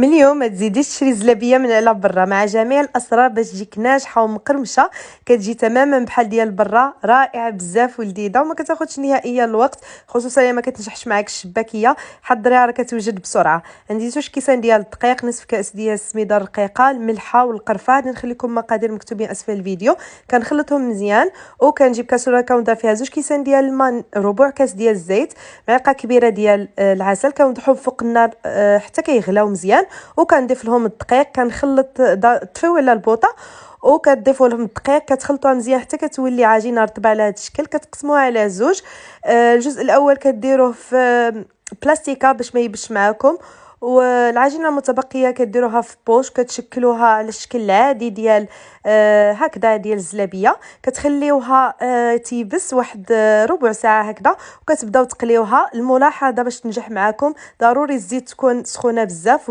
من اليوم ما تزيديش تشري زلابيه من على برا، مع جميع الاسرار باش تجيك ناجحه ومقرمشه. كتجي تماما بحال ديال برا، رائعه بزاف ولذيذه وما كتاخذش نهائيا الوقت، خصوصا الا ما كتنجحش معاك الشباكيه. حضريها راه كتوجد بسرعه. عندي 2 كيسان ديال الدقيق، نصف كاس ديال السميده الرقيقه، الملحه والقرفه. غادي نخلي لكم مقادير مكتوبين اسفل الفيديو. كنخلطهم مزيان وكنجيب كاسوله كنضيف فيها 2 كيسان ديال الماء، ربع كاس ديال الزيت، معلقه كبيره ديال العسل. كنوضعهم فوق النار حتى كيغلاو مزيان، وكنضيف لهم الدقيق. كنخلط طفيو على البوطه وكتضيفوا لهم الدقيق، كتخلطوها مزيان حتى كتولي عجينه رطبه على هذا الشكل. كتقسموها على زوج. الجزء الاول كديروه في بلاستيكه باش ما يبش معاكم، والعجينه المتبقيه كديروها في بوش، كتشكلوها على الشكل العادي ديال هكذا ديال الزلابيه. كتخليوها تيبس واحد ربع ساعه هكذا، وكتبداو تقليوها. الملاحظه باش تنجح معاكم ضروري الزيت تكون سخونه بزاف